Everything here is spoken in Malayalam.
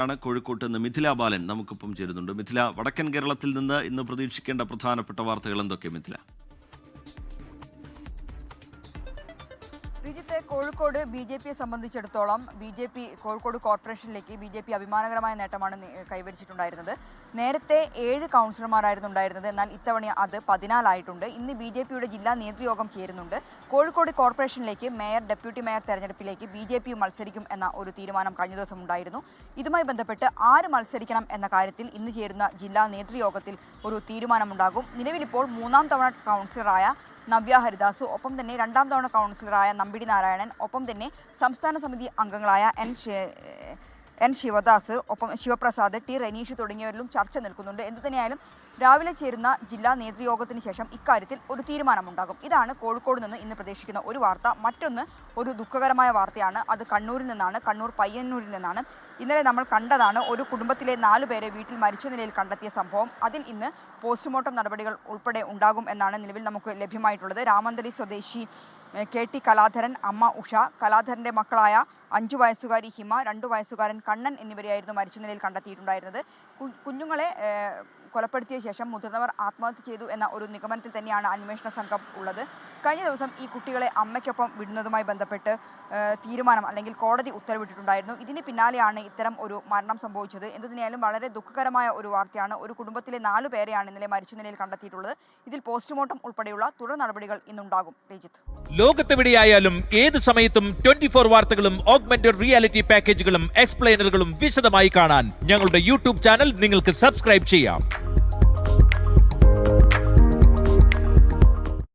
ാണ് കോഴിക്കോട്ട് നിന്ന് മിഥില ബാലൻ നമുക്കൊപ്പം ചേരുന്നുണ്ട്. മിഥില, വടക്കൻ കേരളത്തിൽ നിന്ന് ഇന്ന് പ്രതീക്ഷിക്കേണ്ട പ്രധാനപ്പെട്ട വാർത്തകൾ എന്തൊക്കെ മിഥില? കോഴിക്കോട് ബി.ജെ.പിയെ സംബന്ധിച്ചിടത്തോളം കോഴിക്കോട് കോർപ്പറേഷനിലേക്ക് ബി.ജെ.പി അഭിമാനകരമായ നേട്ടമാണ് കൈവരിച്ചിട്ടുണ്ടായിരുന്നത്. നേരത്തെ 7 കൗൺസിലർമാരായിരുന്നു ഉണ്ടായിരുന്നത്. എന്നാൽ ഇത്തവണ അത് 14 ആയിട്ടുണ്ട്. ഇന്ന് ബി.ജെ.പിയുടെ ജില്ലാ നേതൃയോഗം ചേരുന്നുണ്ട്. കോഴിക്കോട് കോർപ്പറേഷനിലേക്ക് മേയർ, ഡെപ്യൂട്ടി മേയർ തെരഞ്ഞെടുപ്പിലേക്ക് ബി.ജെ.പി മത്സരിക്കും എന്ന ഒരു തീരുമാനം കഴിഞ്ഞ ദിവസം ഉണ്ടായിരുന്നു. ഇതുമായി ബന്ധപ്പെട്ട് ആര് മത്സരിക്കണം എന്ന കാര്യത്തിൽ ഇന്ന് ചേരുന്ന ജില്ലാ നേതൃയോഗത്തിൽ ഒരു തീരുമാനമുണ്ടാകും. നിലവിലിപ്പോൾ 3ാം തവണ കൗൺസിലറായ നവ്യ ഹരിദാസ്, ഒപ്പം തന്നെ 2ാം തവണ കൗൺസിലറായ നമ്പിടി നാരായണൻ, ഒപ്പം തന്നെ സംസ്ഥാന സമിതി അംഗങ്ങളായ എൻ ശിവദാസ്, ഒപ്പം ശിവപ്രസാദ്, ടി റനീഷ് തുടങ്ങിയവരിലും ചർച്ച നിൽക്കുന്നുണ്ട്. എന്തുതന്നെയായാലും രാവിലെ ചേരുന്ന ജില്ലാ നേതൃയോഗത്തിന് ശേഷം ഇക്കാര്യത്തിൽ ഒരു തീരുമാനമുണ്ടാകും. ഇതാണ് കോഴിക്കോട് നിന്ന് ഇന്ന് പ്രതീക്ഷിക്കുന്ന ഒരു വാർത്ത. മറ്റൊന്ന് ഒരു ദുഃഖകരമായ വാർത്തയാണ്. അത് കണ്ണൂരിൽ നിന്നാണ്, കണ്ണൂർ പയ്യന്നൂരിൽ നിന്നാണ്. ഇന്നലെ നമ്മൾ കണ്ടതാണ് ഒരു കുടുംബത്തിലെ 4 പേരെ വീട്ടിൽ മരിച്ച നിലയിൽ കണ്ടെത്തിയ സംഭവം. അതിൽ ഇന്ന് പോസ്റ്റ്മോർട്ടം നടപടികൾ ഉൾപ്പെടെ ഉണ്ടാകും എന്നാണ് നിലവിൽ നമുക്ക് ലഭ്യമായിട്ടുള്ളത്. രാമന്തളി സ്വദേശി KT കലാധരൻ, അമ്മ ഉഷ, കലാധരൻ്റെ മക്കളായ 5 വയസ്സുകാരി ഹിമ, 2 വയസ്സുകാരൻ കണ്ണൻ എന്നിവരെയായിരുന്നു മരിച്ച നിലയിൽ കണ്ടെത്തിയിട്ടുണ്ടായിരുന്നത്. കുഞ്ഞുങ്ങളെ കൊലപ്പെടുത്തിയ ശേഷം മുതിർന്നവർ ആത്മഹത്യ ചെയ്തു എന്ന ഒരു നിഗമനത്തിൽ തന്നെയാണ് അന്വേഷണ സംഘം ഉള്ളത്. കഴിഞ്ഞ ദിവസം ഈ കുട്ടികളെ അമ്മയ്ക്കൊപ്പം വിടുന്നതുമായി ബന്ധപ്പെട്ട് തീരുമാനം അല്ലെങ്കിൽ കോടതി ഉത്തരവിട്ടിട്ടുണ്ടായിരുന്നു. ഇതിന് പിന്നാലെയാണ് ഇത്തരം ഒരു മരണം സംഭവിച്ചത്. എന്തുതന്നെയായാലും വളരെ ദുഃഖകരമായ ഒരു വാർത്തയാണ്. ഒരു കുടുംബത്തിലെ 4 പേരെയാണ് ഇന്നലെ മരിച്ച നിലയിൽ കണ്ടെത്തിയിട്ടുള്ളത്. ഇതിൽ പോസ്റ്റ്മോർട്ടം ഉൾപ്പെടെയുള്ള തുടർ നടപടികൾ ഇന്നുണ്ടാകും. ലോകത്തെവിടെയായാലും ഏത് സമയത്തും 24 വാർത്തകളും ഓഗ്മെന്റഡ് റിയാലിറ്റി പാക്കേജുകളും എക്സ്പ്ലെയിനറുകളും വിശദമായി കാണാൻ ഞങ്ങളുടെ യൂട്യൂബ് ചാനൽ നിങ്ങൾക്ക് സബ്സ്ക്രൈബ് ചെയ്യാം.